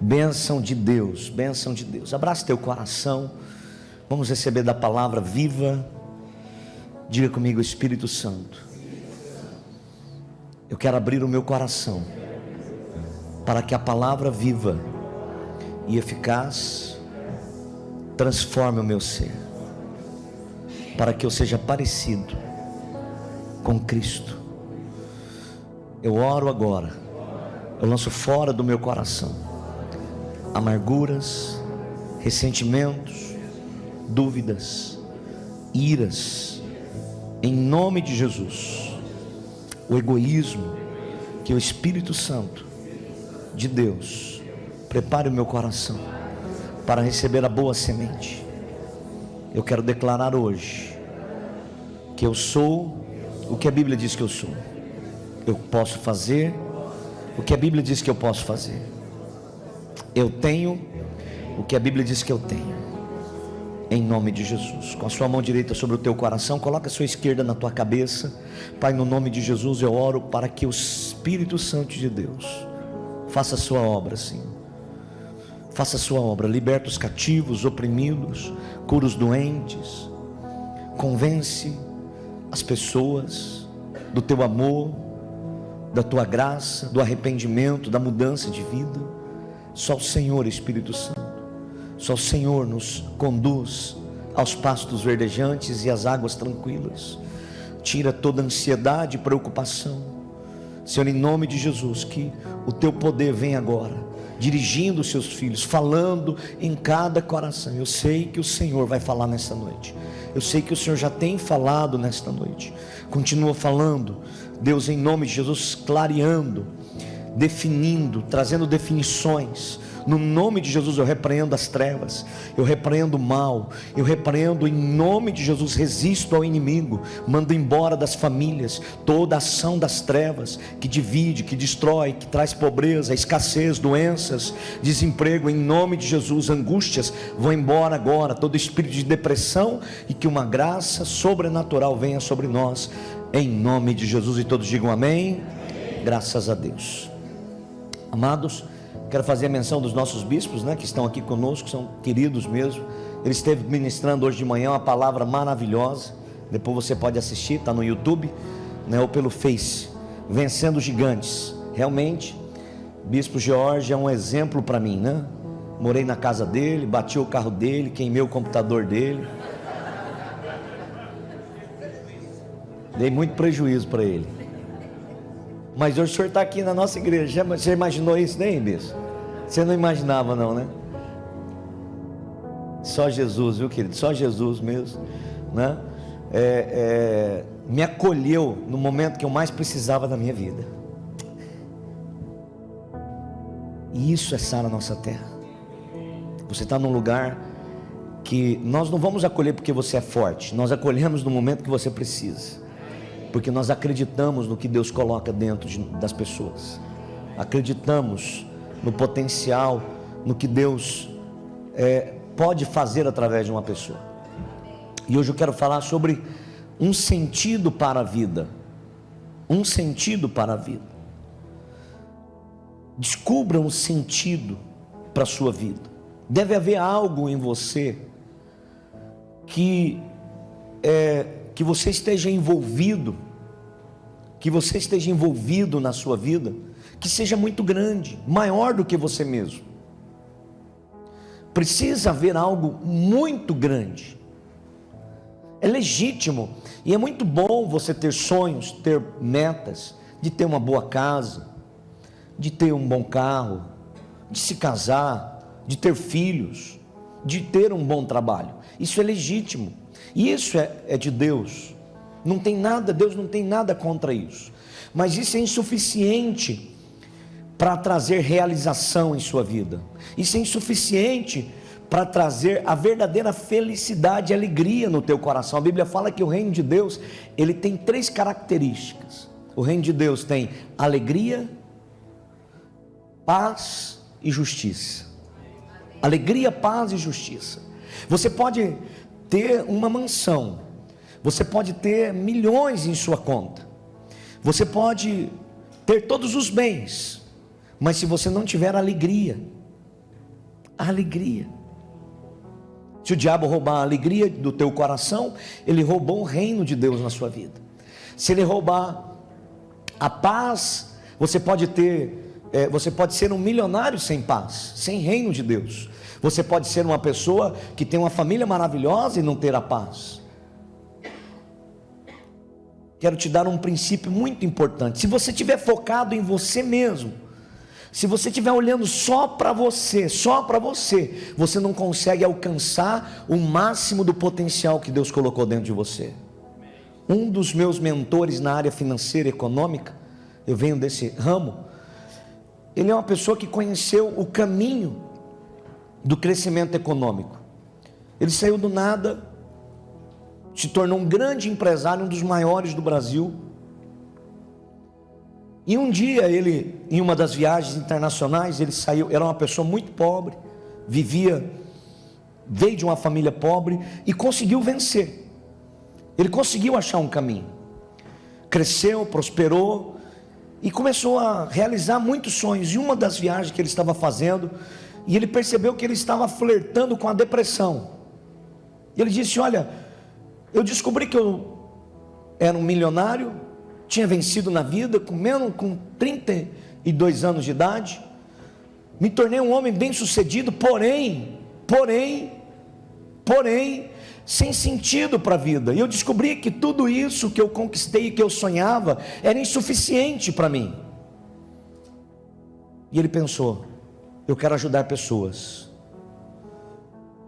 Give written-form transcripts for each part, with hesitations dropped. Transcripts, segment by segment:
Bênção de Deus, bênção de Deus. Abraça teu coração. Vamos receber da palavra viva. Diga comigo: Espírito Santo, eu quero abrir o meu coração para que a palavra viva e eficaz transforme o meu ser, para que eu seja parecido com Cristo. Eu oro agora, eu lanço fora do meu coração amarguras, ressentimentos, dúvidas, iras, em nome de Jesus. O egoísmo, que o Espírito Santo de Deus prepare o meu coração para receber a boa semente. Eu quero declarar hoje que eu sou o que a Bíblia diz que eu sou. Eu posso fazer o que a Bíblia diz que eu posso fazer. Eu tenho o que a Bíblia diz que eu tenho. Em nome de Jesus. Com a sua mão direita sobre o teu coração, coloca a sua esquerda na tua cabeça. Pai, no nome de Jesus eu oro para que o Espírito Santo de Deus faça a sua obra, Senhor. Faça a sua obra, liberta os cativos, oprimidos, cura os doentes, convence as pessoas do teu amor, da tua graça, do arrependimento, da mudança de vida. Só o Senhor, Espírito Santo, só o Senhor nos conduz aos pastos verdejantes e às águas tranquilas. Tira toda ansiedade e preocupação, Senhor, em nome de Jesus. Que o teu poder venha agora, dirigindo os seus filhos, falando em cada coração. Eu sei que o Senhor vai falar nesta noite. Eu sei que o Senhor já tem falado nesta noite. Continua falando, Deus, em nome de Jesus, clareando, definindo, trazendo definições. No nome de Jesus eu repreendo as trevas, eu repreendo o mal, eu repreendo em nome de Jesus, resisto ao inimigo, mando embora das famílias toda ação das trevas que divide, que destrói, que traz pobreza, escassez, doenças, desemprego. Em nome de Jesus, angústias vão embora agora, todo espírito de depressão, e que uma graça sobrenatural venha sobre nós, em nome de Jesus. E todos digam amém. Graças a Deus. Amados, quero fazer a menção dos nossos bispos, que estão aqui conosco, são queridos mesmo. Eles esteve ministrando hoje de manhã uma palavra maravilhosa. Depois você pode assistir, está no YouTube, ou pelo Face. Vencendo gigantes. Realmente, Bispo George é um exemplo para mim, Morei na casa dele, bati o carro dele, queimei o computador dele. Dei muito prejuízo para ele. Mas hoje o senhor está aqui na nossa igreja. Você imaginou isso, nem Bispo? Você não imaginava não, Só Jesus, viu, querido? Só Jesus mesmo, me acolheu no momento que eu mais precisava da minha vida. E isso é sar a nossa terra. Você está num lugar que nós não vamos acolher porque você é forte. Nós acolhemos no momento que você precisa, porque nós acreditamos no que Deus coloca dentro das pessoas. Acreditamos no potencial, no que Deus pode fazer através de uma pessoa. E hoje eu quero falar sobre um sentido para a vida. Um sentido para a vida. Descubra um sentido para a sua vida. Deve haver algo em você que você esteja envolvido, na sua vida, que seja muito grande, maior do que você mesmo. Precisa haver algo muito grande. É legítimo e é muito bom você ter sonhos, ter metas, de ter uma boa casa, de ter um bom carro, de se casar, de ter filhos, de ter um bom trabalho. Isso é legítimo. E isso é de Deus. Não tem nada, Deus não tem nada contra isso. Mas isso é insuficiente para trazer realização em sua vida. Isso é insuficiente para trazer a verdadeira felicidade e alegria no teu coração. A Bíblia fala que o reino de Deus, ele tem 3 características. O reino de Deus tem alegria, paz e justiça. Alegria, paz e justiça. Você pode ter uma mansão, você pode ter milhões em sua conta, você pode ter todos os bens, mas se você não tiver alegria, A alegria. Se o diabo roubar a alegria do teu coração, ele roubou o reino de Deus na sua vida. Se ele roubar a paz, você pode ser um milionário sem paz, sem reino de Deus. Você pode ser uma pessoa que tem uma família maravilhosa e não ter a paz. Quero te dar um princípio muito importante. Se você estiver focado em você mesmo, se você estiver olhando só para você, você não consegue alcançar o máximo do potencial que Deus colocou dentro de você. Um dos meus mentores na área financeira e econômica, eu venho desse ramo, ele é uma pessoa que conheceu o caminho do crescimento econômico. Ele saiu do nada, se tornou um grande empresário, um dos maiores do Brasil. E um dia ele, em uma das viagens internacionais, ele saiu, era uma pessoa muito pobre, veio de uma família pobre e conseguiu vencer. Ele conseguiu achar um caminho, cresceu, prosperou e começou a realizar muitos sonhos. E uma das viagens que ele estava fazendo, e ele percebeu que ele estava flertando com a depressão. E ele disse: olha, eu descobri que eu era um milionário, tinha vencido na vida, com 32 anos de idade, me tornei um homem bem sucedido, porém, sem sentido para a vida. E eu descobri que tudo isso que eu conquistei, que eu sonhava, era insuficiente para mim. E ele pensou: eu quero ajudar pessoas,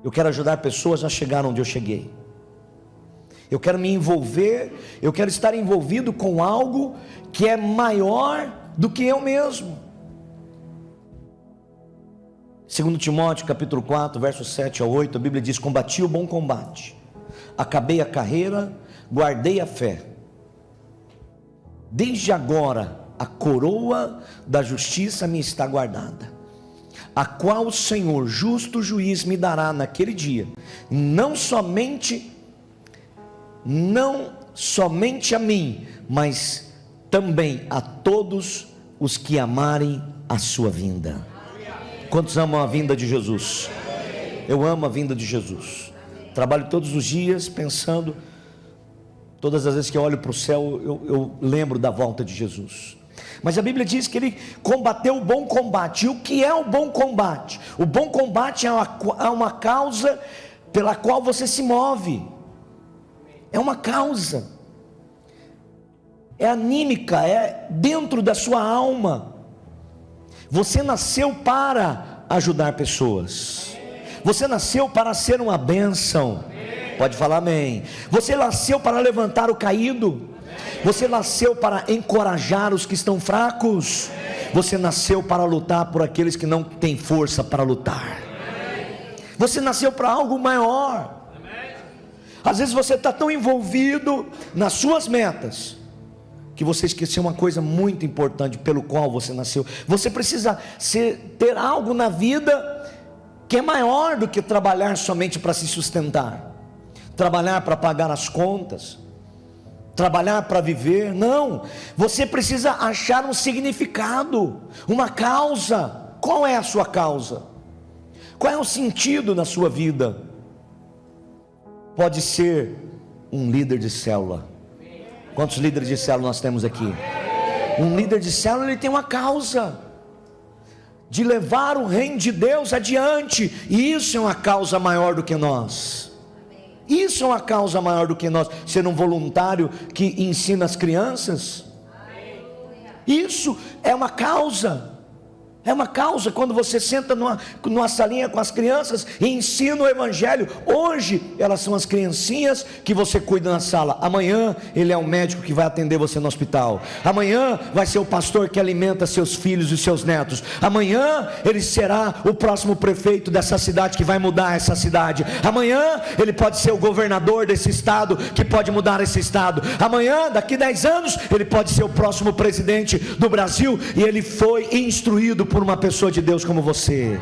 eu quero ajudar pessoas a chegar onde eu cheguei. Eu quero me envolver, eu quero estar envolvido com algo que é maior do que eu mesmo. 2 Timóteo capítulo 4, versos 7 a 8, a Bíblia diz: combati o bom combate, acabei a carreira, guardei a fé. Desde agora a coroa da justiça me está guardada, a qual o Senhor, justo juiz, me dará naquele dia, não somente a mim, mas também a todos os que amarem a sua vinda. Quantos amam a vinda de Jesus? Eu amo a vinda de Jesus. Trabalho todos os dias pensando, todas as vezes que eu olho para o céu, eu lembro da volta de Jesus. Mas a Bíblia diz que ele combateu o bom combate. E o que é o bom combate? O bom combate é uma causa pela qual você se move. É uma causa, é anímica, é dentro da sua alma. Você nasceu para ajudar pessoas, você nasceu para ser uma bênção. Pode falar amém. Você nasceu para levantar o caído, você nasceu para encorajar os que estão fracos, você nasceu para lutar por aqueles que não têm força para lutar. Você nasceu para algo maior. Às vezes você está tão envolvido nas suas metas que você esqueceu uma coisa muito importante pelo qual você nasceu. Você precisa ter algo na vida que é maior do que trabalhar somente para se sustentar, trabalhar para pagar as contas, trabalhar para viver. Não, você precisa achar um significado, uma causa. Qual é a sua causa? Qual é o sentido na sua vida? Pode ser um líder de célula. Quantos líderes de célula nós temos aqui? Um líder de célula, ele tem uma causa de levar o reino de Deus adiante, e isso é uma causa maior do que nós. Isso é uma causa maior do que nós. Ser um voluntário que ensina as crianças, isso é uma causa. É uma causa quando você senta numa salinha com as crianças e ensina o evangelho. Hoje elas são as criancinhas que você cuida na sala. Amanhã ele é o médico que vai atender você no hospital. Amanhã vai ser o pastor que alimenta seus filhos e seus netos. Amanhã ele será o próximo prefeito dessa cidade que vai mudar essa cidade. Amanhã ele pode ser o governador desse estado que pode mudar esse estado. Amanhã, daqui 10 anos, ele pode ser o próximo presidente do Brasil. E ele foi instruído por uma pessoa de Deus como você.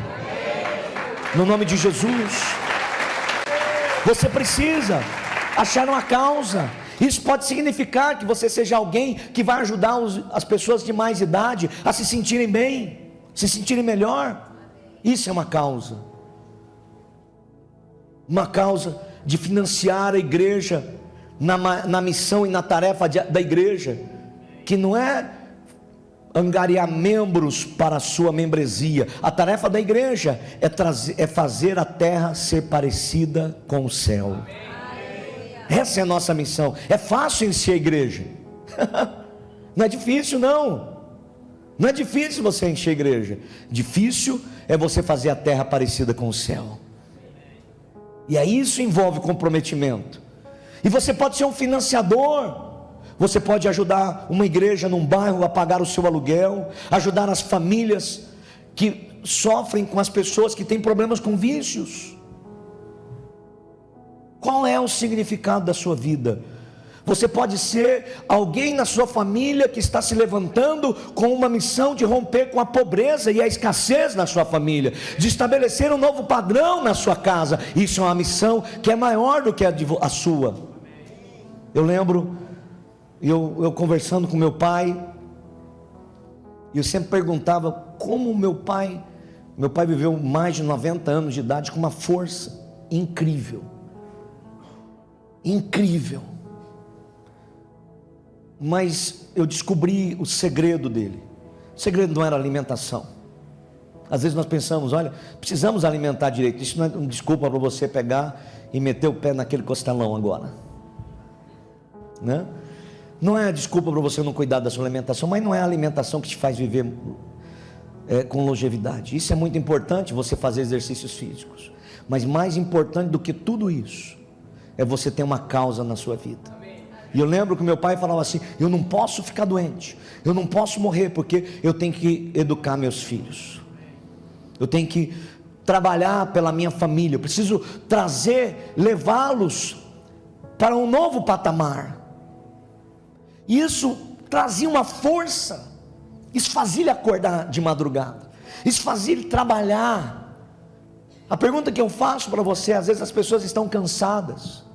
No nome de Jesus. Você precisa achar uma causa. Isso pode significar que você seja alguém que vai ajudar as pessoas de mais idade a se sentirem bem, se sentirem melhor. Isso é uma causa. uma causa de financiar a igreja na missão e na tarefa da igreja, que não é angariar membros para a sua membresia. A tarefa da igreja é fazer a terra ser parecida com o céu. Essa é a nossa missão. É fácil encher a igreja? Não é difícil, não. Não é difícil você encher a igreja. Difícil é você fazer a terra parecida com o céu. E aí isso envolve comprometimento. E você pode ser um financiador. Você pode ajudar uma igreja num bairro a pagar o seu aluguel, ajudar as famílias que sofrem com as pessoas que têm problemas com vícios. Qual é o significado da sua vida? Você pode ser alguém na sua família que está se levantando com uma missão de romper com a pobreza e a escassez na sua família, de estabelecer um novo padrão na sua casa. Isso é uma missão que é maior do que a sua. Eu lembro, eu conversando com meu pai, e eu sempre perguntava como meu pai viveu mais de 90 anos de idade com uma força incrível. Mas eu descobri o segredo dele. O segredo não era alimentação. Às vezes nós pensamos, olha, precisamos alimentar direito. Isso não é uma desculpa para você pegar e meter o pé naquele costelão agora, né? Não é desculpa para você não cuidar da sua alimentação, mas não é a alimentação que te faz viver com longevidade. Isso é muito importante, você fazer exercícios físicos. Mas mais importante do que tudo isso é você ter uma causa na sua vida. E eu lembro que meu pai falava assim: eu não posso ficar doente, eu não posso morrer, porque eu tenho que educar meus filhos, eu tenho que trabalhar pela minha família, eu preciso levá-los para um novo patamar. E isso trazia uma força, isso fazia ele acordar de madrugada, isso fazia ele trabalhar. A pergunta que eu faço para você: às vezes as pessoas estão cansadas,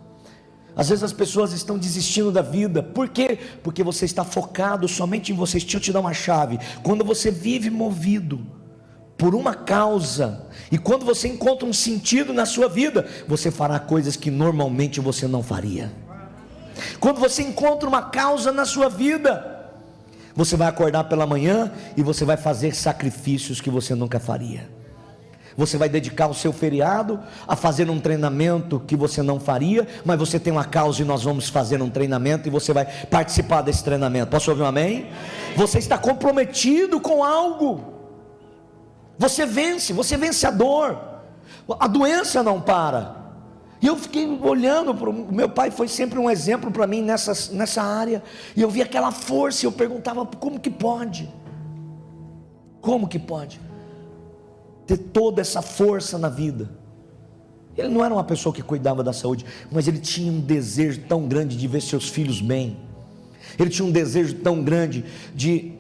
às vezes as pessoas estão desistindo da vida. Por quê? Porque você está focado somente em você. Deixa eu te dar uma chave. Quando você vive movido por uma causa, e quando você encontra um sentido na sua vida, você fará coisas que normalmente você não faria. Quando você encontra uma causa na sua vida, você vai acordar pela manhã e você vai fazer sacrifícios que você nunca faria. Você vai dedicar o seu feriado a fazer um treinamento que você não faria, mas você tem uma causa e nós vamos fazer um treinamento e você vai participar desse treinamento. Posso ouvir um amém? Você está comprometido com algo. Você vence, você é vencedor. A doença não para. E eu fiquei olhando para o meu pai, foi sempre um exemplo para mim nessa área. E eu vi aquela força e eu perguntava: como que pode? Como que pode ter toda essa força na vida? Ele não era uma pessoa que cuidava da saúde, mas ele tinha um desejo tão grande de ver seus filhos bem. Ele tinha um desejo tão grande de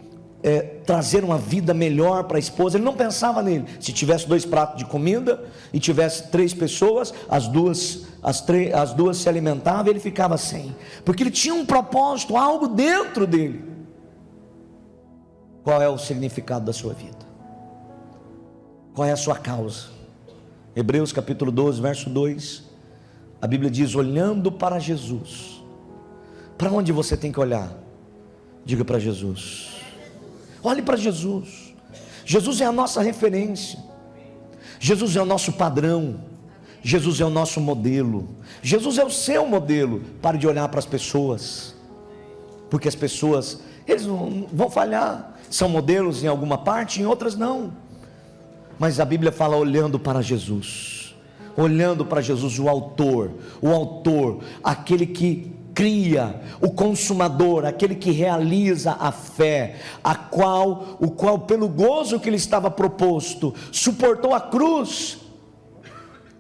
trazer uma vida melhor para a esposa. Ele não pensava nele. Se tivesse 2 pratos de comida e tivesse 3 pessoas, as duas se alimentavam, ele ficava sem, porque ele tinha um propósito, algo dentro dele. Qual é o significado da sua vida? Qual é a sua causa? Hebreus capítulo 12, verso 2, a Bíblia diz: olhando para Jesus. Para onde você tem que olhar? Diga: para Jesus. Olhe para Jesus. Jesus é a nossa referência, Jesus é o nosso padrão, Jesus é o nosso modelo, Jesus é o seu modelo. Pare de olhar para as pessoas, porque as pessoas, eles não vão falhar, são modelos em alguma parte, em outras não. Mas a Bíblia fala olhando para Jesus, olhando para Jesus, o autor, aquele que cria, o consumador, aquele que realiza a fé, o qual pelo gozo que lhe estava proposto, suportou a cruz.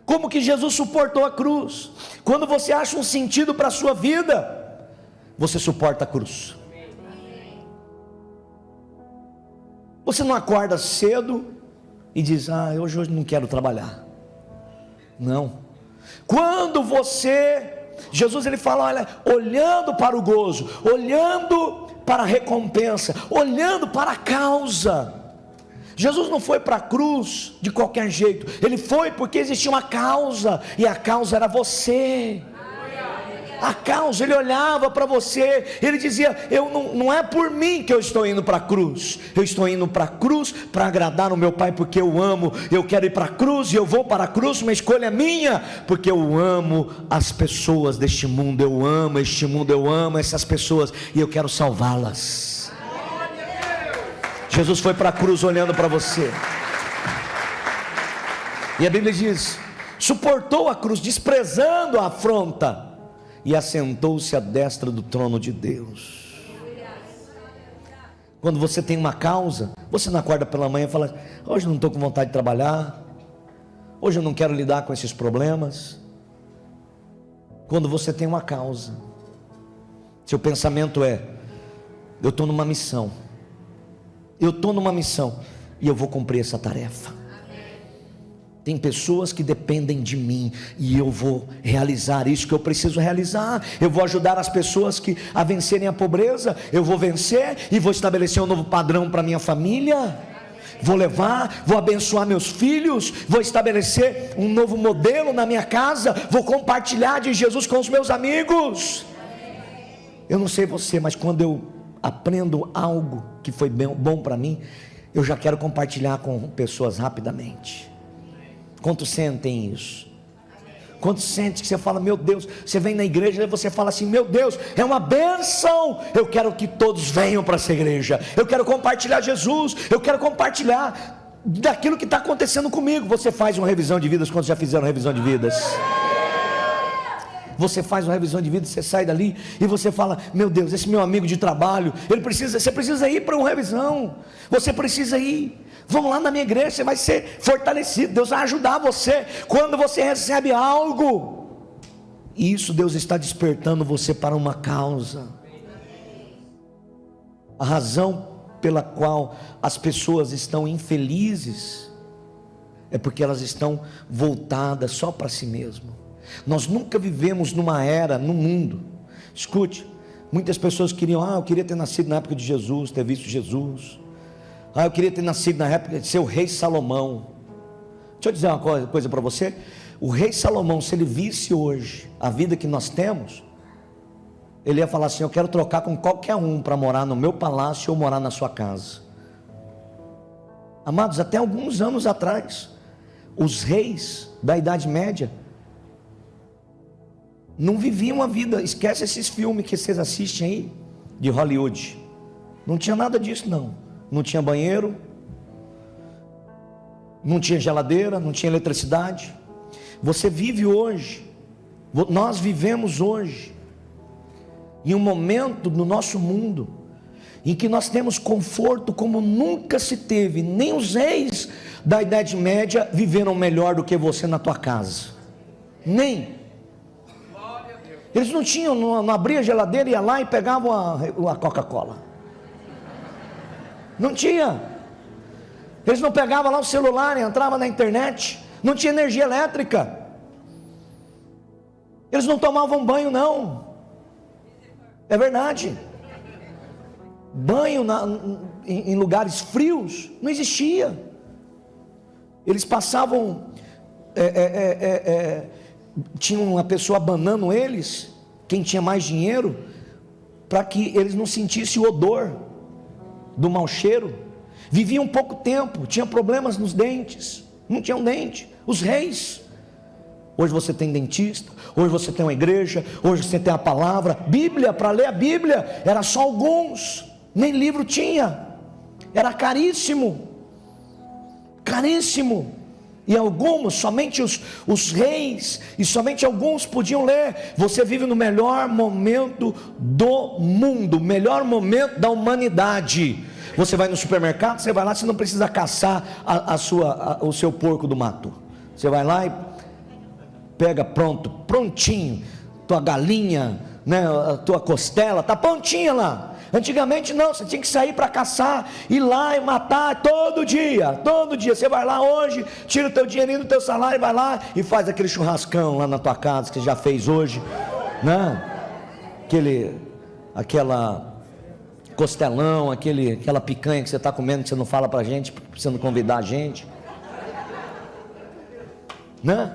Como que Jesus suportou a cruz? Quando você acha um sentido para a sua vida, você suporta a cruz. Você não acorda cedo e diz: hoje não quero trabalhar. Não. Quando Jesus ele fala, olha, olhando para o gozo, olhando para a recompensa, olhando para a causa. Jesus não foi para a cruz de qualquer jeito, Ele foi porque existia uma causa, e a causa era você. A causa, Ele olhava para você, Ele dizia, não é por mim que eu estou indo para a cruz, eu estou indo para a cruz para agradar o meu Pai, porque eu amo, eu quero ir para a cruz, e eu vou para a cruz, uma escolha minha, porque eu amo as pessoas deste mundo, eu amo este mundo, eu amo essas pessoas, e eu quero salvá-las. Jesus foi para a cruz olhando para você, e a Bíblia diz, suportou a cruz, desprezando a afronta, e assentou-se à destra do trono de Deus. Quando você tem uma causa, você não acorda pela manhã e fala, hoje eu não estou com vontade de trabalhar, hoje eu não quero lidar com esses problemas. Quando você tem uma causa, seu pensamento é, eu estou numa missão, e eu vou cumprir essa tarefa. Tem pessoas que dependem de mim, e eu vou realizar isso que eu preciso realizar. Eu vou ajudar as pessoas a vencerem a pobreza. Eu vou vencer e vou estabelecer um novo padrão para minha família. Vou abençoar meus filhos, vou estabelecer um novo modelo na minha casa, vou compartilhar de Jesus com os meus amigos. Eu não sei você, mas quando eu aprendo algo que foi bom para mim, eu já quero compartilhar com pessoas rapidamente. Quantos sentem isso? Quantos sentem que você fala, meu Deus, você vem na igreja e você fala assim, meu Deus, é uma bênção, eu quero que todos venham para essa igreja, eu quero compartilhar Jesus, eu quero compartilhar daquilo que está acontecendo comigo. Você faz uma revisão de vidas, quando já fizeram revisão de vidas? Você faz uma revisão de vida, você sai dali e você fala, meu Deus, esse meu amigo de trabalho, você precisa ir para uma revisão, você precisa ir, vamos lá na minha igreja, você vai ser fortalecido, Deus vai ajudar você, quando você recebe algo, e isso Deus está despertando você para uma causa. A razão pela qual as pessoas estão infelizes, é porque elas estão voltadas só para si mesmas. Nós nunca vivemos numa era, no mundo, escute, muitas pessoas queriam, eu queria ter nascido na época de Jesus, ter visto Jesus, eu queria ter nascido na época de ser o rei Salomão. Deixa eu dizer uma coisa para você, o rei Salomão, se ele visse hoje a vida que nós temos, ele ia falar assim, eu quero trocar com qualquer um para morar no meu palácio ou morar na sua casa. Amados, até alguns anos atrás, os reis da Idade Média não viviam a vida, esquece esses filmes que vocês assistem aí, de Hollywood, não tinha nada disso não tinha banheiro, não tinha geladeira, não tinha eletricidade. Você vive hoje, nós vivemos hoje, em um momento no nosso mundo, em que nós temos conforto como nunca se teve, nem os reis da Idade Média viveram melhor do que você na tua casa, nem. Eles não tinham, não abria a geladeira, ia lá e pegavam a Coca-Cola. Não tinha. Eles não pegavam lá o celular e entravam na internet. Não tinha energia elétrica. Eles não tomavam banho, não. É verdade. Banho em lugares frios não existia. Eles passavam... tinha uma pessoa abanando eles, quem tinha mais dinheiro, para que eles não sentissem o odor do mau cheiro. Viviam pouco tempo, tinham problemas nos dentes, não tinham dente. Os reis, hoje você tem dentista, hoje você tem uma igreja, hoje você tem a palavra, Bíblia, para ler a Bíblia, era só alguns, nem livro tinha, era caríssimo, e alguns, somente os reis, e somente alguns podiam ler. Você vive no melhor momento do mundo, melhor momento da humanidade. Você vai no supermercado, você vai lá, você não precisa caçar o seu porco do mato. Você vai lá e pega prontinho, tua galinha, né, a tua costela, está prontinha lá. Antigamente não, você tinha que sair para caçar, ir lá e matar todo dia, você vai lá hoje, tira o teu dinheirinho do teu salário, vai lá e faz aquele churrascão lá na tua casa, que você já fez hoje, né? Aquela costelão, aquela picanha que você está comendo, que você não fala para a gente, para você não convidar a gente, né?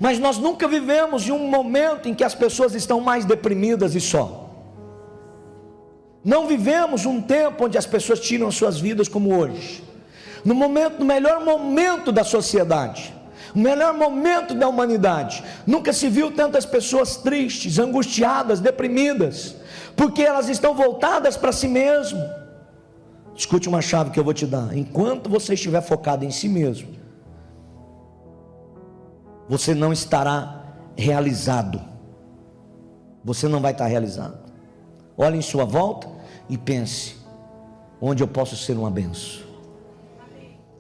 Mas nós nunca vivemos em um momento em que as pessoas estão mais deprimidas e só. Não vivemos um tempo onde as pessoas tiram suas vidas como hoje. No melhor momento da sociedade, o melhor momento da humanidade, nunca se viu tantas pessoas tristes, angustiadas, deprimidas, porque elas estão voltadas para si mesmo. Escute uma chave que eu vou te dar: enquanto você estiver focado em si mesmo, você não estará realizado. Você não vai estar realizado. Olhe em sua volta e pense: onde eu posso ser uma bênção?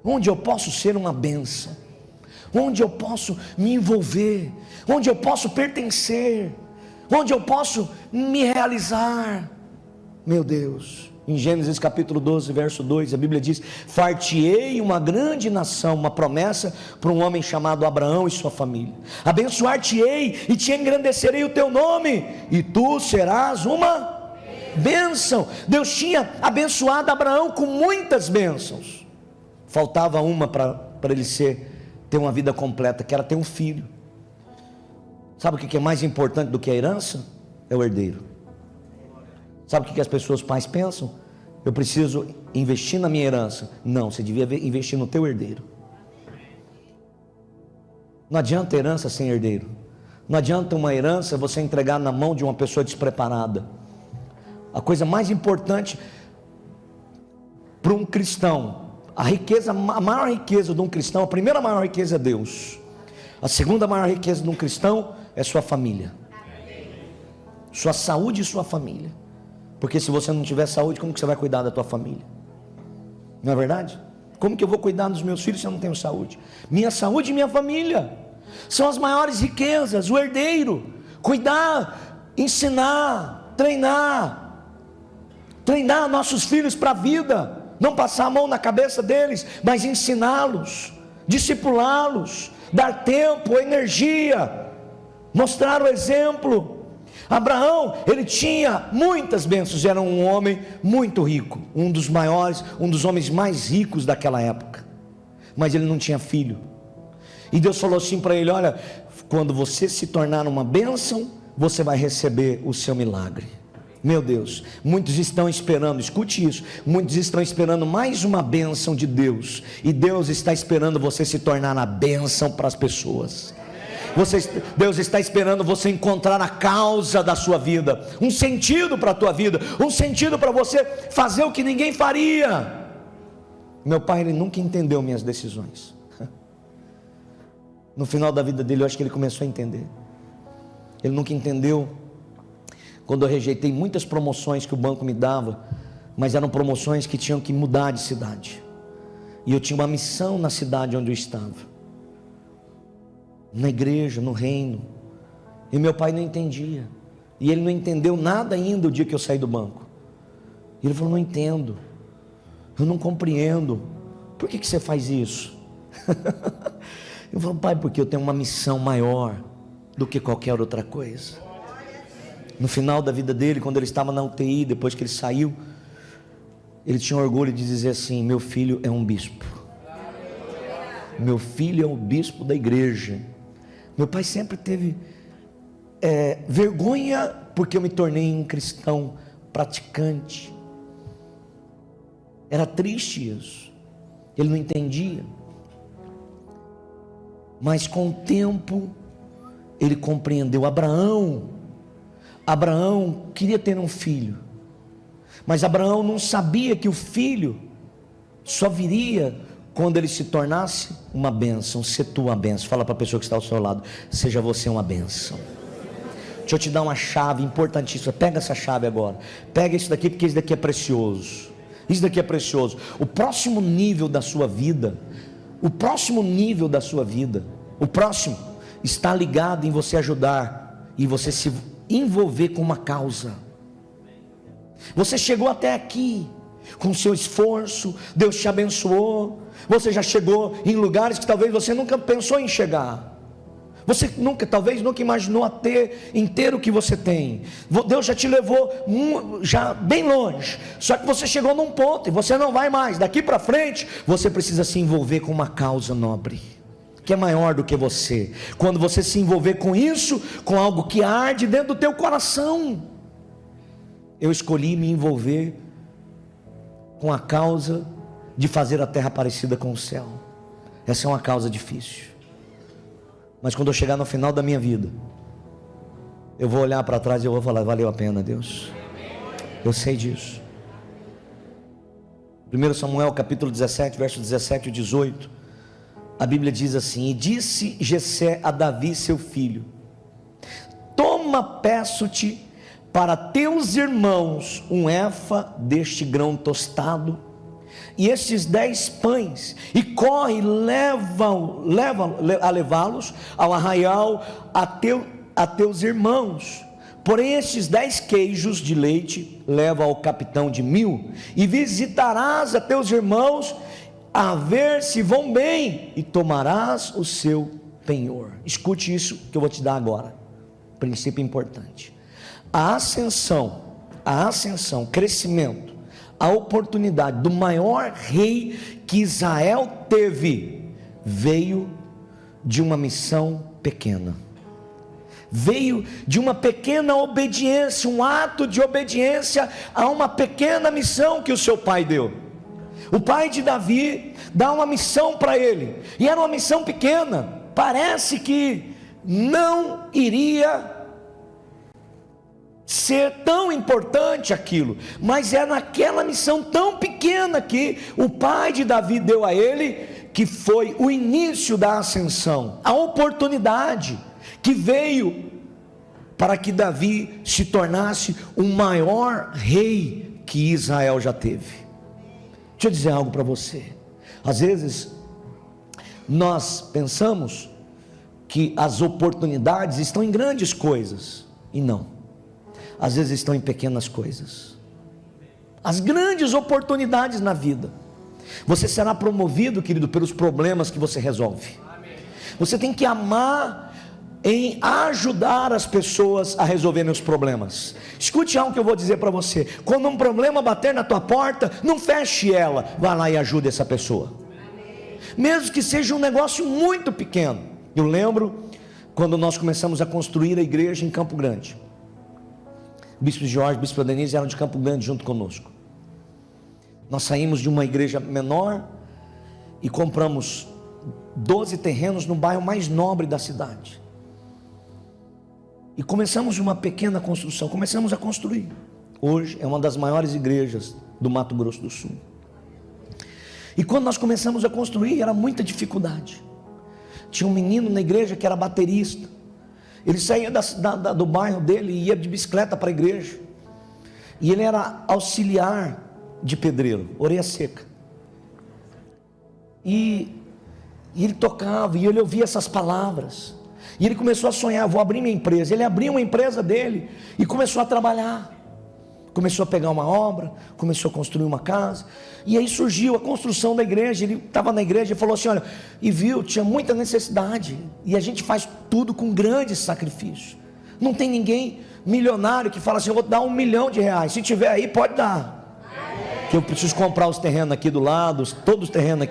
Onde eu posso ser uma bênção? Onde eu posso me envolver? Onde eu posso pertencer? Onde eu posso me realizar? Meu Deus, em Gênesis capítulo 12, verso 2, a Bíblia diz: far-te-ei uma grande nação, uma promessa para um homem chamado Abraão e sua família. Abençoar-te-ei e te engrandecerei o teu nome, e tu serás uma bênção. Deus tinha abençoado Abraão com muitas bênçãos, faltava uma para ele ter uma vida completa, que era ter um filho. Sabe o que é mais importante do que a herança? É o herdeiro. Sabe o que as pessoas, pais, pensam? Eu preciso investir na minha herança. Não, você devia investir no teu herdeiro. Não adianta herança sem herdeiro. Não adianta uma herança você entregar na mão de uma pessoa despreparada. A coisa mais importante para um cristão, a maior riqueza de um cristão, a primeira maior riqueza é Deus. A segunda maior riqueza de um cristão é sua família, sua saúde e sua família. Porque se você não tiver saúde, como que você vai cuidar da tua família? Não é verdade? Como que eu vou cuidar dos meus filhos se eu não tenho saúde? Minha saúde e minha família são as maiores riquezas. O herdeiro, cuidar, ensinar, treinar nossos filhos para a vida. Não passar a mão na cabeça deles, mas ensiná-los, discipulá-los, dar tempo, energia, mostrar o exemplo. Abraão, ele tinha muitas bênçãos, era um homem muito rico, um dos maiores, um dos homens mais ricos daquela época, mas ele não tinha filho. E Deus falou assim para ele: olha, quando você se tornar uma bênção, você vai receber o seu milagre. Meu Deus, muitos estão esperando, escute isso, muitos estão esperando mais uma bênção de Deus, e Deus está esperando você se tornar a bênção para as pessoas. Deus está esperando você encontrar a causa da sua vida, um sentido para a tua vida, um sentido para você fazer o que ninguém faria. Meu pai, ele nunca entendeu minhas decisões. No final da vida dele, eu acho que ele começou a entender. Ele nunca entendeu quando eu rejeitei muitas promoções que o banco me dava, mas eram promoções que tinham que mudar de cidade, e eu tinha uma missão na cidade onde eu estava, na igreja, no reino, e meu pai não entendia, e ele não entendeu nada ainda o dia que eu saí do banco. E ele falou: não entendo, eu não compreendo, por que você faz isso? Eu falo: pai, porque eu tenho uma missão maior do que qualquer outra coisa. No final da vida dele, quando ele estava na UTI, depois que ele saiu, ele tinha orgulho de dizer assim: meu filho é um bispo, meu filho é o bispo da igreja. Meu pai sempre teve vergonha, porque eu me tornei um cristão praticante. Era triste isso, ele não entendia, mas com o tempo ele compreendeu. Abraão queria ter um filho, mas Abraão não sabia que o filho só viria quando ele se tornasse uma bênção. Se tu uma bênção, fala para a pessoa que está ao seu lado: seja você uma bênção. Deixa eu te dar uma chave importantíssima, pega essa chave agora, pega isso daqui, porque isso daqui é precioso, isso daqui é precioso. O próximo nível da sua vida, o próximo está ligado em você ajudar, e você se envolver com uma causa. Você chegou até aqui com seu esforço, Deus te abençoou, você já chegou em lugares que talvez você nunca pensou em chegar. Você talvez nunca imaginou a ter inteiro o que você tem. Deus já te levou já bem longe. Só que você chegou num ponto e você não vai mais. Daqui para frente, você precisa se envolver com uma causa nobre, que é maior do que você. Quando você se envolver com isso, com algo que arde dentro do teu coração. Eu escolhi me envolver com a causa de fazer a terra parecida com o céu. Essa é uma causa difícil. Mas quando eu chegar no final da minha vida, eu vou olhar para trás e eu vou falar: valeu a pena, Deus. Eu sei disso. 1 Samuel capítulo 17, verso 17 e 18. A Bíblia diz assim: e disse Jessé a Davi seu filho: toma, peço-te, para teus irmãos um efa deste grão tostado e estes 10 pães, e corre, levá-los ao arraial a teus irmãos. Porém estes 10 queijos de leite leva ao capitão de 1000, e visitarás a teus irmãos a ver se vão bem, e tomarás o seu penhor. Escute isso que eu vou te dar agora, princípio importante. A ascensão, crescimento, a oportunidade do maior rei que Israel teve, veio de uma missão pequena, veio de uma pequena obediência, um ato de obediência a uma pequena missão que o seu pai deu. O pai de Davi dá uma missão para ele, e era uma missão pequena, parece que não iria ser tão importante aquilo, mas é naquela missão tão pequena que o pai de Davi deu a ele, que foi o início da ascensão, a oportunidade que veio para que Davi se tornasse o maior rei que Israel já teve. Deixa eu dizer algo para você. Às vezes nós pensamos que as oportunidades estão em grandes coisas, e não. Às vezes estão em pequenas coisas. As grandes oportunidades na vida, você será promovido, querido, pelos problemas que você resolve. Você tem que amar em ajudar as pessoas a resolverem os problemas. Escute algo que eu vou dizer para você: quando um problema bater na tua porta, não feche ela, vá lá e ajude essa pessoa, mesmo que seja um negócio muito pequeno. Eu lembro quando nós começamos a construir a igreja em Campo Grande. O bispo Jorge, o bispo Denise eram de Campo Grande junto conosco. Nós saímos de uma igreja menor e compramos 12 terrenos no bairro mais nobre da cidade. E começamos uma pequena construção, começamos a construir. Hoje é uma das maiores igrejas do Mato Grosso do Sul. E quando nós começamos a construir, era muita dificuldade. Tinha um menino na igreja que era baterista. Ele saía do bairro dele e ia de bicicleta para a igreja. E ele era auxiliar de pedreiro, orelha seca. E ele tocava, e ele ouvia essas palavras. E ele começou a sonhar: vou abrir minha empresa. Ele abriu uma empresa dele e começou a trabalhar. Começou a pegar uma obra, começou a construir uma casa. E aí surgiu a construção da igreja. Ele estava na igreja e falou assim: olha, e viu, tinha muita necessidade, e a gente faz tudo com grande sacrifício. Não tem ninguém milionário que fala assim: eu vou dar R$1 milhão, se tiver aí pode dar, que eu preciso comprar os terrenos aqui do lado, todos os terrenos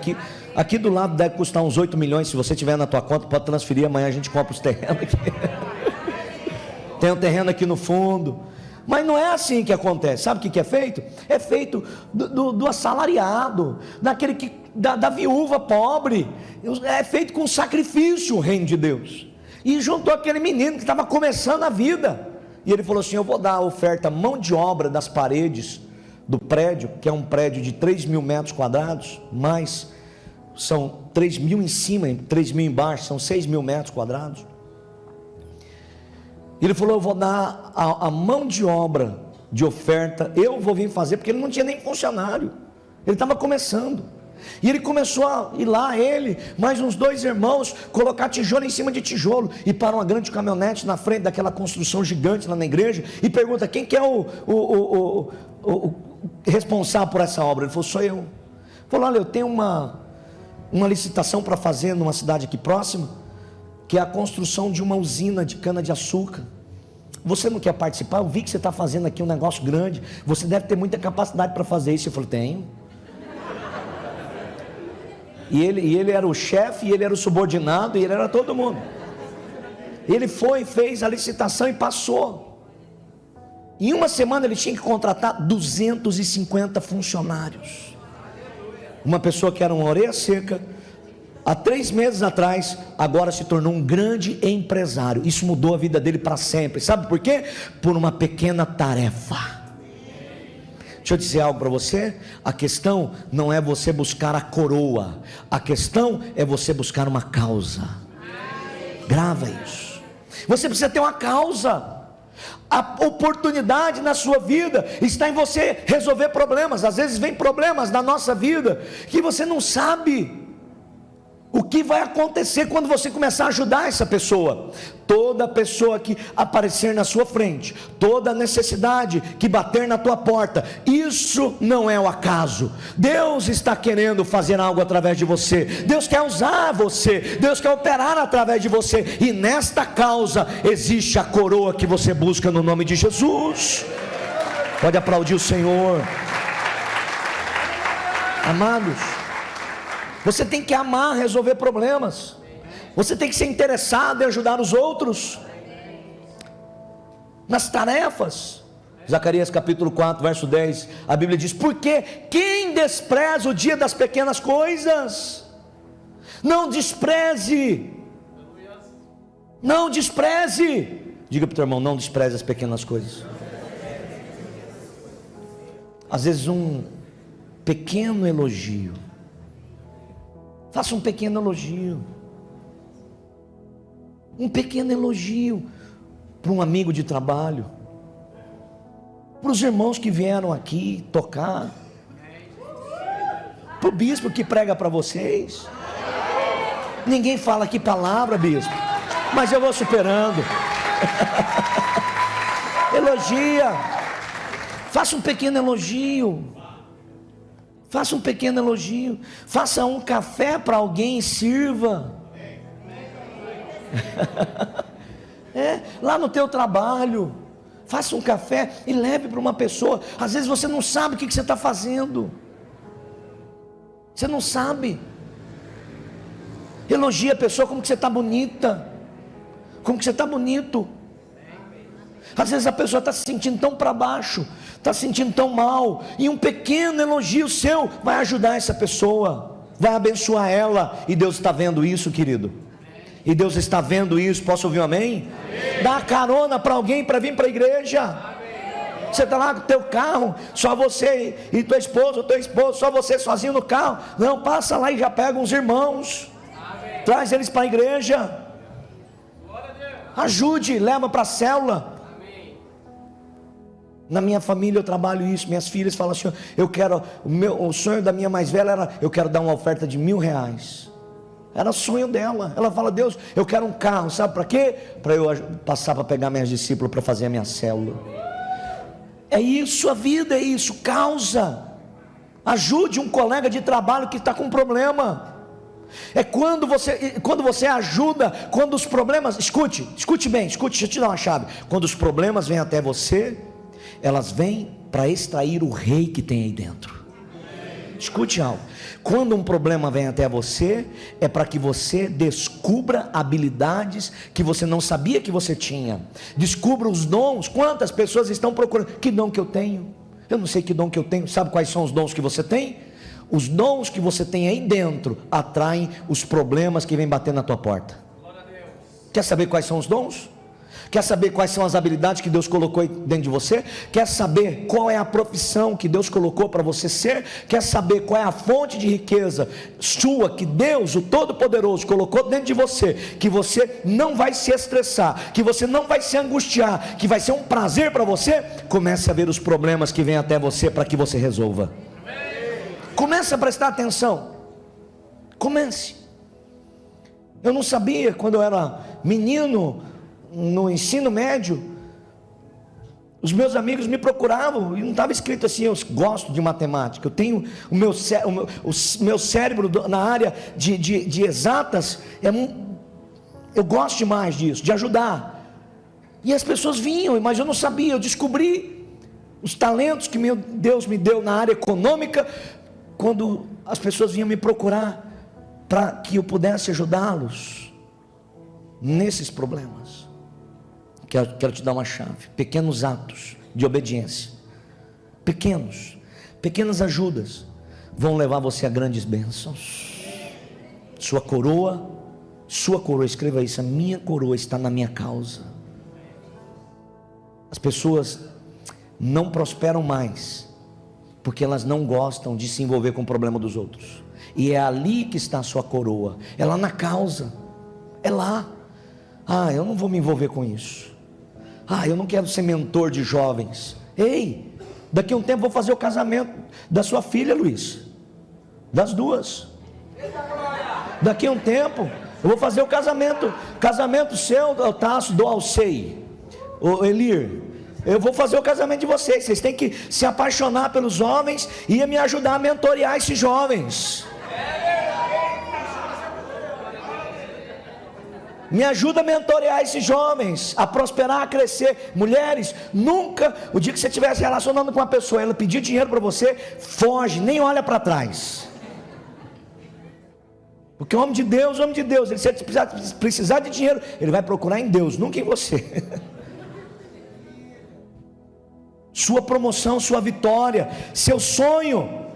aqui do lado deve custar uns 8 milhões, se você tiver na tua conta pode transferir, amanhã a gente compra os terrenos aqui. Tem um terreno aqui no fundo. Mas não é assim que acontece. Sabe o que é feito? É feito do assalariado, da viúva pobre. É feito com sacrifício o reino de Deus. E juntou aquele menino que estava começando a vida. E ele falou assim: eu vou dar a oferta mão de obra das paredes do prédio, que é um prédio de 3.000 metros quadrados, mas são 3.000 em cima e 3.000 embaixo, são 6.000 metros quadrados. Ele falou: eu vou dar a mão de obra de oferta, eu vou vir fazer, porque ele não tinha nem funcionário, ele estava começando. E ele começou a ir lá, ele, mais uns 2 irmãos, colocar tijolo em cima de tijolo, e para uma grande caminhonete na frente daquela construção gigante lá na igreja, e pergunta: quem que é o responsável por essa obra? Ele falou: sou eu. Ele falou: olha, eu tenho uma licitação para fazer numa cidade aqui próxima, que é a construção de uma usina de cana-de-açúcar. Você não quer participar? Eu vi que você está fazendo aqui um negócio grande, você deve ter muita capacidade para fazer isso. Eu falei, tenho. E ele era o chefe, e ele era o subordinado, e ele era todo mundo. Ele foi, fez a licitação e passou. Em uma semana ele tinha que contratar 250 funcionários. Uma pessoa que era uma orelha seca, há 3 meses atrás, agora se tornou um grande empresário. Isso mudou a vida dele para sempre. Sabe por quê? Por uma pequena tarefa. Deixa eu dizer algo para você. A questão não é você buscar a coroa, a questão é você buscar uma causa. Grava isso. Você precisa ter uma causa. A oportunidade na sua vida está em você resolver problemas. Às vezes vem problemas na nossa vida que você não sabe o que vai acontecer quando você começar a ajudar essa pessoa. Toda pessoa que aparecer na sua frente, toda necessidade que bater na tua porta, isso não é o acaso. Deus está querendo fazer algo através de você. Deus quer usar você, Deus quer operar através de você. E nesta causa existe a coroa que você busca no nome de Jesus. Pode aplaudir o Senhor. Amados, você tem que amar resolver problemas. Você tem que ser interessado em ajudar os outros nas tarefas. Zacarias capítulo 4, verso 10, a Bíblia diz: porque quem despreza o dia das pequenas coisas, não despreze. Não despreze. Diga para o teu irmão, não despreze as pequenas coisas. Às vezes um pequeno elogio, faça um pequeno elogio. Um pequeno elogio para um amigo de trabalho, para os irmãos que vieram aqui tocar, para o bispo que prega para vocês. Ninguém fala aqui palavra, bispo, mas eu vou superando. Elogia. Faça um pequeno elogio. Faça um pequeno elogio. Faça um café para alguém e sirva. Lá no teu trabalho, faça um café e leve para uma pessoa. Às vezes você não sabe o que você está fazendo. Você não sabe. Elogie a pessoa como que você está bonita, como que você está bonito. Às vezes a pessoa está se sentindo tão para baixo, está se sentindo tão mal, e um pequeno elogio seu vai ajudar essa pessoa, vai abençoar ela. E Deus está vendo isso, querido. E Deus está vendo isso. Posso ouvir um amém? Amém. Dá carona para alguém para vir para a igreja. Amém. Você está lá com o teu carro, só você e tua esposa, ou teu esposo, só você sozinho no carro. Não, passa lá e já pega uns irmãos. Amém. Traz eles para a igreja. Ajude, leva para a célula. Amém. Na minha família eu trabalho isso. Minhas filhas falam assim: eu quero, o sonho da minha mais velha era: eu quero dar uma oferta de R$1.000. Era o sonho dela. Ela fala: Deus, eu quero um carro. Sabe para quê? Para eu passar para pegar minhas discípulas para fazer a minha célula. É isso, a vida é isso. Causa. Ajude um colega de trabalho que está com problema. É quando você ajuda, quando os problemas, escute bem, deixa eu te dar uma chave. Quando os problemas vêm até você, elas vêm para extrair o rei que tem aí dentro. Escute algo. Quando um problema vem até você, é para que você descubra habilidades que você não sabia que você tinha. Descubra os dons. Quantas pessoas estão procurando? Que dom que eu tenho? Eu não sei que dom que eu tenho. Sabe quais são os dons que você tem? Os dons que você tem aí dentro atraem os problemas que vêm bater na tua porta. Quer saber quais são os dons? Quer saber quais são as habilidades que Deus colocou dentro de você? Quer saber qual é a profissão que Deus colocou para você ser? Quer saber qual é a fonte de riqueza sua que Deus, o Todo-Poderoso, colocou dentro de você, que você não vai se estressar, que você não vai se angustiar, que vai ser um prazer para você? Comece a ver os problemas que vêm até você para que você resolva. Comece a prestar atenção. Comece. Eu não sabia, quando eu era menino, no ensino médio, os meus amigos me procuravam e não estava escrito assim: eu gosto de matemática. Eu tenho o meu cérebro na área de exatas Eu gosto demais disso, de ajudar. E as pessoas vinham, mas eu não sabia. Eu descobri os talentos que Deus me deu na área econômica, quando as pessoas vinham me procurar para que eu pudesse ajudá-los nesses problemas. Quero te dar uma chave: pequenos atos de obediência, pequenas ajudas vão levar você a grandes bênçãos. Sua coroa, escreva isso: a minha coroa está na minha causa. As pessoas não prosperam mais porque elas não gostam de se envolver com o problema dos outros, e é ali que está a sua coroa, é lá na causa, é lá. Eu não vou me envolver com isso. Eu não quero ser mentor de jovens. Ei, daqui a um tempo vou fazer o casamento da sua filha, Luiz, das duas. Daqui a um tempo eu vou fazer o casamento seu, Tasso, do Alcei, o Elir. Eu vou fazer o casamento de vocês. Vocês têm que se apaixonar pelos homens e me ajudar a mentorear esses jovens. Me ajuda a mentorear esses jovens, a prosperar, a crescer. Mulheres, nunca, o dia que você estiver se relacionando com uma pessoa, ela pedir dinheiro para você, foge, nem olha para trás. Porque o homem de Deus, ele, se ele precisar de dinheiro, ele vai procurar em Deus, nunca em você. Sua promoção, sua vitória, seu sonho,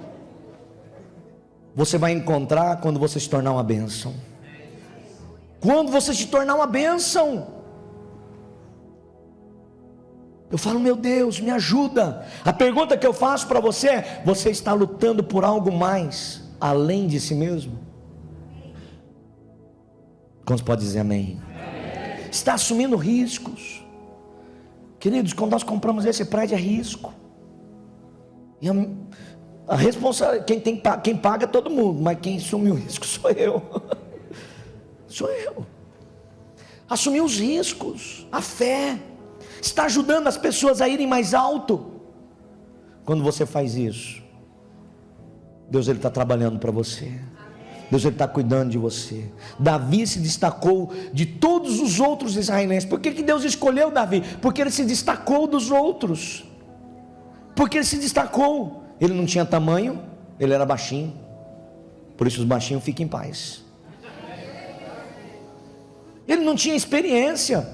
você vai encontrar quando você se tornar uma bênção. Quando você se tornar uma bênção, eu falo: meu Deus, me ajuda. A pergunta que eu faço para você é: você está lutando por algo mais além de si mesmo? Quantos podem dizer amém? Está assumindo riscos. Queridos, quando nós compramos esse prédio é risco. E a responsabilidade, quem paga é todo mundo, mas quem assume o risco sou eu. Sou eu. Assumir os riscos, a fé, está ajudando as pessoas a irem mais alto. Quando você faz isso, Deus, ele está trabalhando para você. Deus, ele está cuidando de você. Davi se destacou de todos os outros israelenses. Por que Deus escolheu Davi? Porque ele se destacou dos outros. Porque ele se destacou. Ele não tinha tamanho, ele era baixinho. Por isso os baixinhos ficam em paz. Ele não tinha experiência,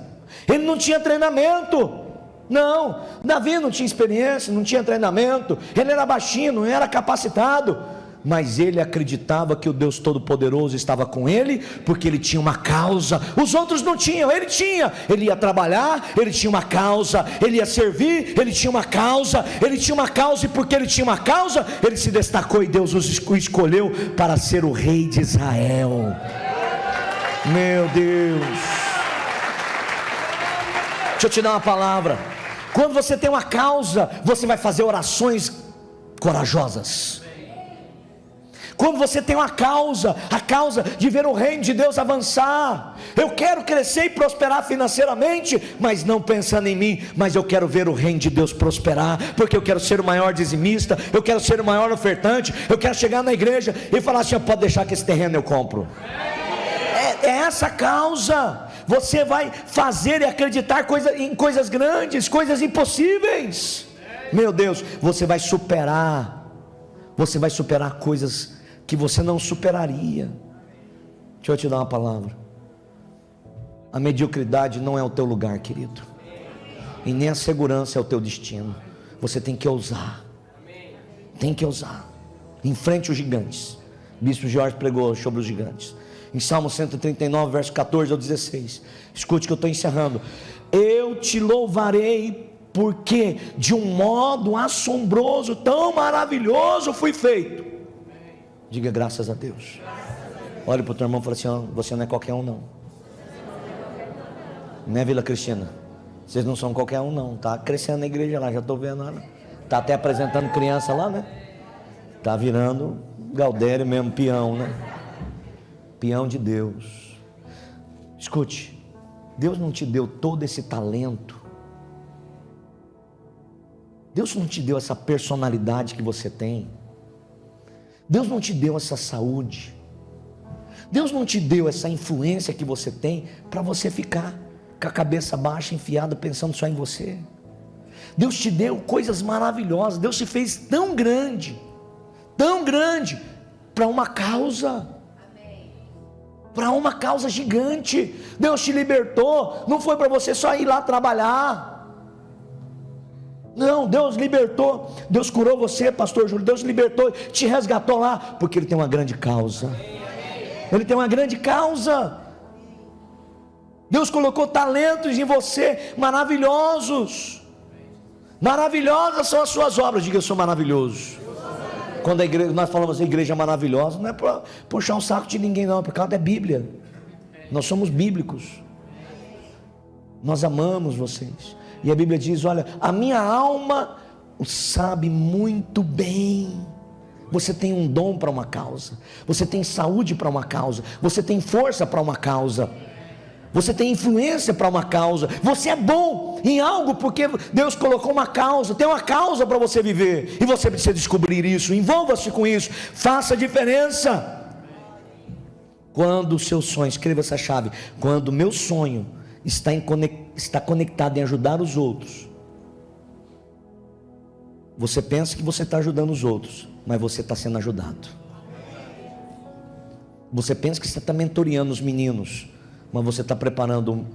ele não tinha treinamento. Não, Davi não tinha experiência, não tinha treinamento. Ele era baixinho, não era capacitado, mas ele acreditava que o Deus Todo-Poderoso estava com ele, porque ele tinha uma causa. Os outros não tinham, ele tinha. Ele ia trabalhar, ele tinha uma causa. Ele ia servir, ele tinha uma causa. E porque ele tinha uma causa, ele se destacou, e Deus o escolheu para ser o rei de Israel. Meu Deus, deixa eu te dar uma palavra. Quando você tem uma causa, você vai fazer orações corajosas. Quando você tem uma causa, a causa de ver o reino de Deus avançar. Eu quero crescer e prosperar financeiramente, mas não pensando em mim, mas eu quero ver o reino de Deus prosperar, porque eu quero ser o maior dizimista, eu quero ser o maior ofertante, eu quero chegar na igreja e falar assim: pode deixar que esse terreno eu compro. É essa causa. Você vai fazer e acreditar em coisas grandes, coisas impossíveis. Meu Deus, você vai superar coisas que você não superaria. Deixa eu te dar uma palavra: a mediocridade não é o teu lugar, querido, e nem a segurança é o teu destino. Você tem que ousar, enfrente os gigantes. Bispo Jorge pregou sobre os gigantes em Salmo 139, verso 14 ao 16. Escute que eu estou encerrando. Eu te louvarei, porque de um modo assombroso, tão maravilhoso fui feito. Diga graças a Deus. Olhe para o teu irmão e fala assim: você não é qualquer um não. Né, Vila Cristina? Vocês não são qualquer um não. Está crescendo na igreja lá, já estou vendo lá, né? Está até apresentando criança lá, né? Está virando Galdério mesmo, peão, né? Peão de Deus. Escute, Deus não te deu todo esse talento, Deus não te deu essa personalidade que você tem, Deus não te deu essa saúde, Deus não te deu essa influência que você tem para você ficar com a cabeça baixa, enfiada, pensando só em você. Deus te deu coisas maravilhosas. Deus te fez tão grande para uma causa, para uma causa gigante. Deus te libertou, não foi para você só ir lá trabalhar. Não, Deus libertou, Deus curou você, pastor Júlio, Deus libertou, te resgatou lá, porque Ele tem uma grande causa. Ele tem uma grande causa. Deus colocou talentos em você, maravilhosos. Maravilhosas são as suas obras. Diga, eu sou maravilhoso. Quando a igreja, nós falamos a igreja maravilhosa, não é para puxar um saco de ninguém não, por causa da Bíblia. Nós somos bíblicos. Nós amamos vocês. E a Bíblia diz, olha, a minha alma o sabe muito bem. Você tem um dom para uma causa, você tem saúde para uma causa, você tem força para uma causa, você tem influência para uma causa, você é bom em algo porque Deus colocou uma causa, tem uma causa para você viver, e você precisa descobrir isso. Envolva-se com isso, faça a diferença. Quando o seu sonho, escreva essa chave, quando o meu sonho está conectado em ajudar os outros, você pensa que você está ajudando os outros, mas você está sendo ajudado. Você pensa que você está mentoreando os meninos, mas você está preparando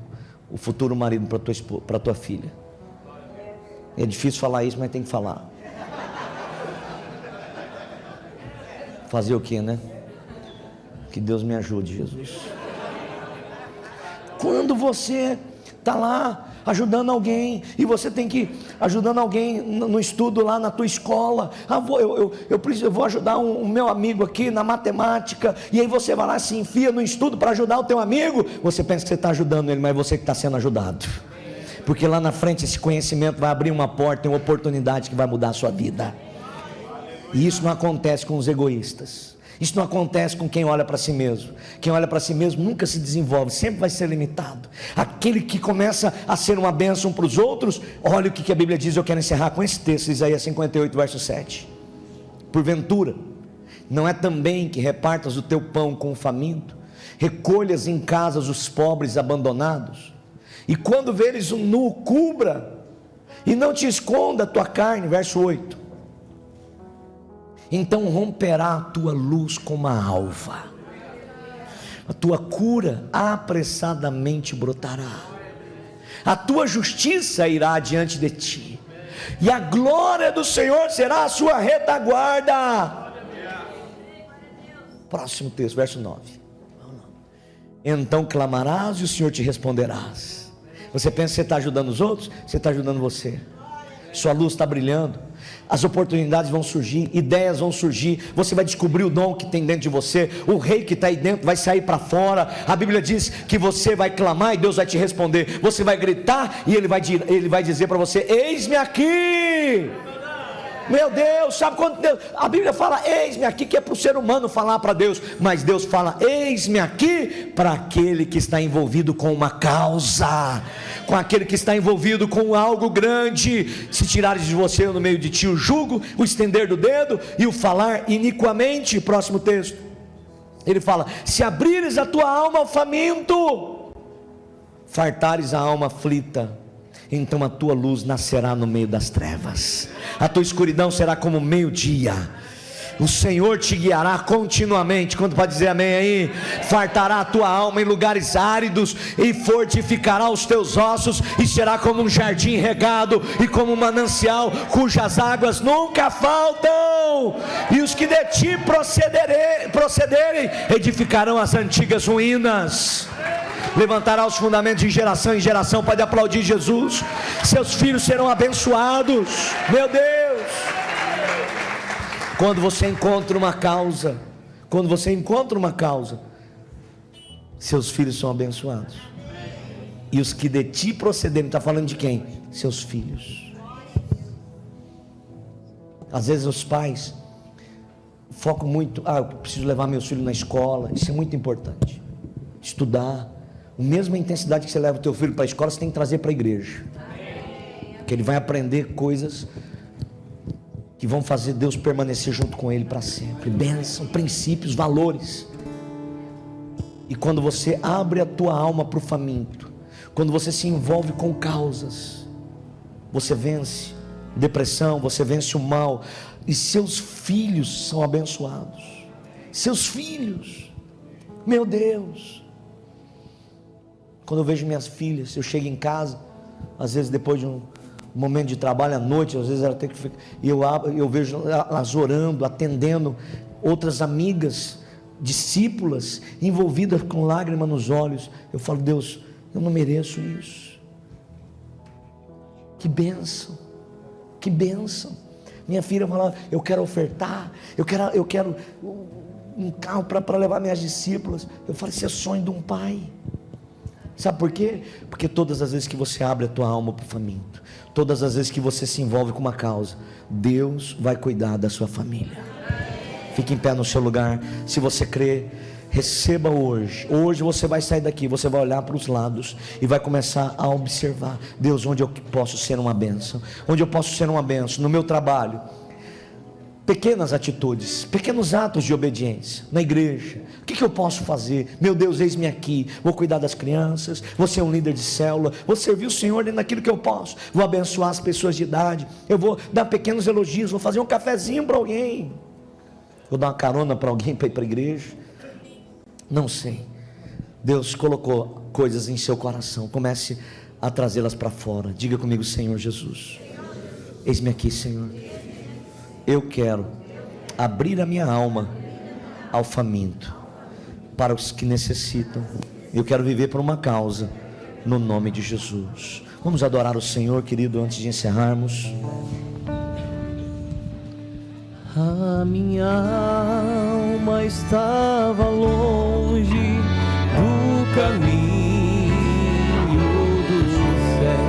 o futuro marido para tua filha. É difícil falar isso, mas tem que falar. Fazer o que, né? Que Deus me ajude, Jesus. Quando você está lá ajudando alguém, e você tem que ajudando alguém no estudo lá na tua escola, eu vou ajudar um meu amigo aqui na matemática, e aí você vai lá, se enfia no estudo para ajudar o teu amigo, você pensa que você está ajudando ele, mas é você que está sendo ajudado, porque lá na frente esse conhecimento vai abrir uma porta, uma oportunidade que vai mudar a sua vida. E isso não acontece com os egoístas, isso não acontece com quem olha para si mesmo. Quem olha para si mesmo nunca se desenvolve, sempre vai ser limitado. Aquele que começa a ser uma bênção para os outros, olha o que a Bíblia diz. Eu quero encerrar com esse texto, Isaías 58, verso 7. Porventura, não é também que repartas o teu pão com o faminto, recolhas em casas os pobres abandonados, e quando veres um nu, cubra, e não te esconda a tua carne, verso 8. Então romperá a tua luz como a alva, a tua cura apressadamente brotará, a tua justiça irá diante de ti, e a glória do Senhor será a sua retaguarda. Próximo texto, verso 9. Então clamarás e o Senhor te responderás. Você pensa que você está ajudando os outros? Você está ajudando você. Sua luz está brilhando, as oportunidades vão surgir, ideias vão surgir, você vai descobrir o dom que tem dentro de você, o rei que está aí dentro vai sair para fora. A Bíblia diz que você vai clamar e Deus vai te responder, você vai gritar e Ele vai dizer para você: eis-me aqui. Meu Deus, sabe quando Deus, a Bíblia fala eis-me aqui, que é para o ser humano falar para Deus, mas Deus fala eis-me aqui para aquele que está envolvido com uma causa, com aquele que está envolvido com algo grande. Se tirares de você no meio de ti o jugo, o estender do dedo e o falar iniquamente. Próximo texto, ele fala: se abrires a tua alma ao faminto, fartares a alma aflita, então a tua luz nascerá no meio das trevas, a tua escuridão será como meio-dia. O Senhor te guiará continuamente. Quando pode dizer amém aí? Fartará a tua alma em lugares áridos e fortificará os teus ossos, e será como um jardim regado e como um manancial cujas águas nunca faltam. E os que de ti procederem edificarão as antigas ruínas. Levantará os fundamentos de geração em geração. Pode aplaudir Jesus. Seus filhos serão abençoados. Meu Deus! Quando você encontra uma causa, seus filhos são abençoados. E os que de ti procederem, está falando de quem? Seus filhos. Às vezes os pais focam muito: eu preciso levar meus filhos na escola. Isso é muito importante. Estudar. A mesma intensidade que você leva o teu filho para a escola, você tem que trazer para a igreja, que ele vai aprender coisas que vão fazer Deus permanecer junto com ele para sempre. Bênção, princípios, valores. E quando você abre a tua alma para o faminto, quando você se envolve com causas, você vence depressão, você vence o mal, e seus filhos são abençoados. Seus filhos, meu Deus. Quando eu vejo minhas filhas, eu chego em casa, às vezes depois de um momento de trabalho à noite, às vezes ela tem que ficar, e eu vejo elas orando, atendendo outras amigas, discípulas, envolvidas com lágrima nos olhos. Eu falo: Deus, eu não mereço isso. Que bênção, que bênção. Minha filha fala: eu quero ofertar, eu quero um carro para levar minhas discípulas. Eu falo: isso é sonho de um pai. Sabe por quê? Porque todas as vezes que você abre a tua alma para o faminto, todas as vezes que você se envolve com uma causa, Deus vai cuidar da sua família. Fique em pé no seu lugar. Se você crê, receba hoje. Hoje você vai sair daqui, você vai olhar para os lados e vai começar a observar: Deus, onde eu posso ser uma bênção? Onde eu posso ser uma bênção? No meu trabalho, pequenas atitudes, pequenos atos de obediência. Na igreja, o que eu posso fazer? Meu Deus, eis-me aqui, vou cuidar das crianças, vou ser um líder de célula, vou servir o Senhor dentro daquilo que eu posso, vou abençoar as pessoas de idade, eu vou dar pequenos elogios, vou fazer um cafezinho para alguém, vou dar uma carona para alguém para ir para a igreja. Não sei, Deus colocou coisas em seu coração, comece a trazê-las para fora. Diga comigo: Senhor Jesus, eis-me aqui, Senhor. Eu quero abrir a minha alma ao faminto, para os que necessitam. Eu quero viver por uma causa, no nome de Jesus. Vamos adorar o Senhor, querido, antes de encerrarmos. A minha alma estava longe do caminho do céu.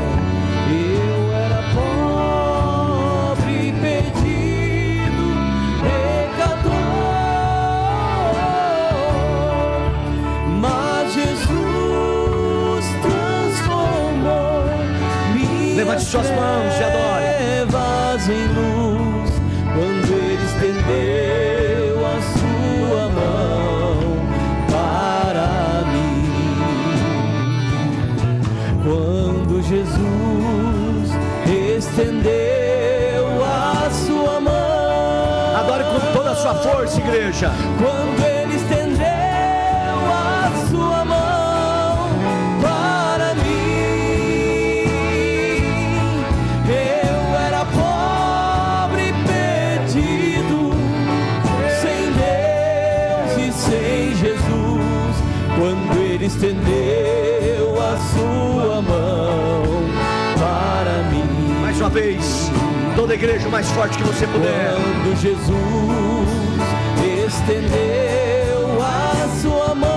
Eu era pobre, perdido, pecador, mas Jesus transformou. Levante suas mãos e adore. Trevas em luz, quando Ele estendeu a sua mão para mim. Quando Jesus estendeu a sua mão, Adore com toda a sua força, igreja. quando Ele estendeu a sua mão para mim, eu era pobre, perdido, sem Deus e sem Jesus. Quando Ele estendeu a sua mão para mim. Mais uma vez, toda a igreja, o mais forte que você puder. Quando Jesus estendeu a sua mão,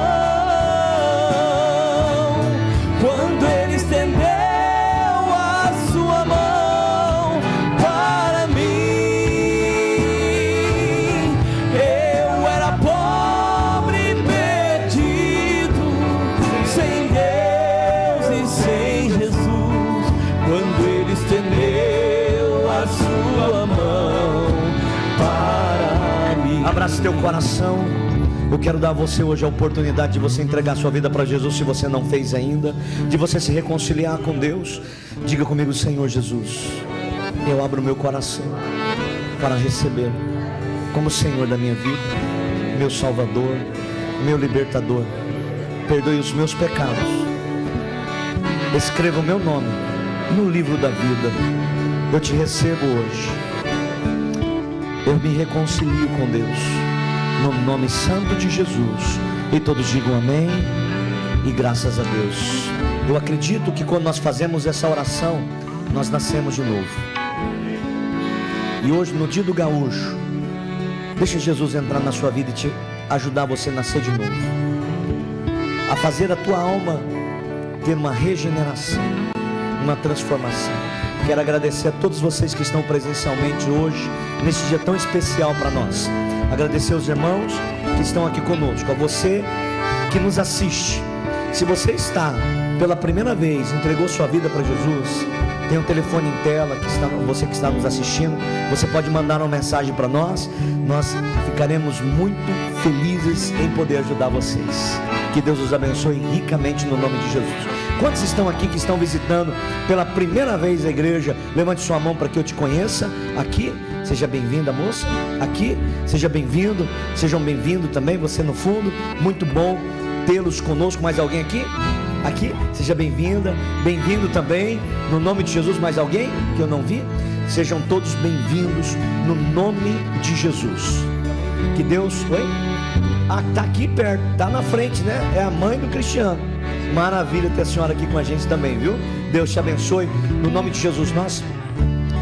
quando Ele estendeu a sua mão para mim, eu era pobre, perdido, sem Deus e sem Jesus. Quando Ele estendeu a sua mão para mim. Abrace teu coração. Eu quero dar a você hoje a oportunidade de você entregar sua vida para Jesus, se você não fez ainda, de você se reconciliar com Deus. Diga comigo: Senhor Jesus, eu abro o meu coração para recebê-lo como Senhor da minha vida, meu Salvador, meu Libertador. Perdoe os meus pecados, escreva o meu nome no livro da vida. Eu te recebo hoje. Eu me reconcilio com Deus, no nome santo de Jesus. E todos digam amém e graças a Deus. Eu acredito que quando nós fazemos essa oração, nós nascemos de novo. E hoje, no dia do gaúcho, deixa Jesus entrar na sua vida e te ajudar você a nascer de novo, a fazer a tua alma ter uma regeneração, uma transformação. Quero agradecer a todos vocês que estão presencialmente hoje, nesse dia tão especial para nós. Agradecer aos irmãos que estão aqui conosco, a você que nos assiste. Se você está pela primeira vez, entregou sua vida para Jesus, tem um telefone em tela, você que está nos assistindo, você pode mandar uma mensagem para nós. Nós ficaremos muito felizes em poder ajudar vocês. Que Deus os abençoe ricamente no nome de Jesus. Quantos estão aqui que estão visitando pela primeira vez a igreja? Levante sua mão para que eu te conheça. Aqui, seja bem-vinda, moça. Aqui, seja bem-vindo. Sejam bem-vindos também, você no fundo. Muito bom tê-los conosco. Mais alguém aqui? Aqui, seja bem-vinda, bem-vindo também, no nome de Jesus. Mais alguém que eu não vi? Sejam todos bem-vindos no nome de Jesus. Que Deus, oi? Ah, tá aqui perto, tá na frente, né? É a mãe do Cristiano. Maravilha ter a senhora aqui com a gente também, viu? Deus te abençoe, no nome de Jesus. Nós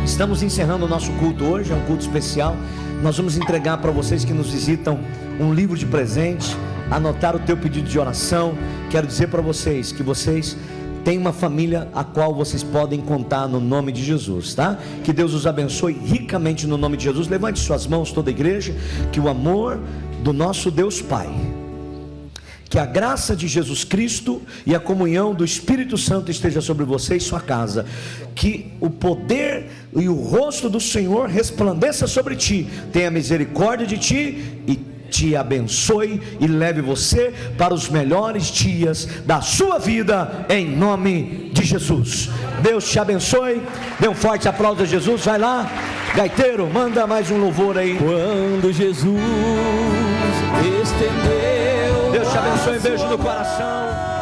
estamos encerrando o nosso culto hoje, é um culto especial. Nós vamos entregar para vocês que nos visitam um livro de presente, anotar o teu pedido de oração. Quero dizer para vocês que vocês têm uma família a qual vocês podem contar no nome de Jesus, tá? Que Deus os abençoe ricamente no nome de Jesus. Levante suas mãos, toda a igreja. Que o amor do nosso Deus Pai, que a graça de Jesus Cristo e a comunhão do Espírito Santo esteja sobre você e sua casa. Que o poder e o rosto do Senhor resplandeça sobre ti, tenha misericórdia de ti e te abençoe e leve você para os melhores dias da sua vida, em nome de Jesus. Deus te abençoe. Dê um forte aplauso a Jesus. Vai lá, gaiteiro, manda mais um louvor aí. Quando Jesus estendeu, Deus te abençoe, beijo no coração.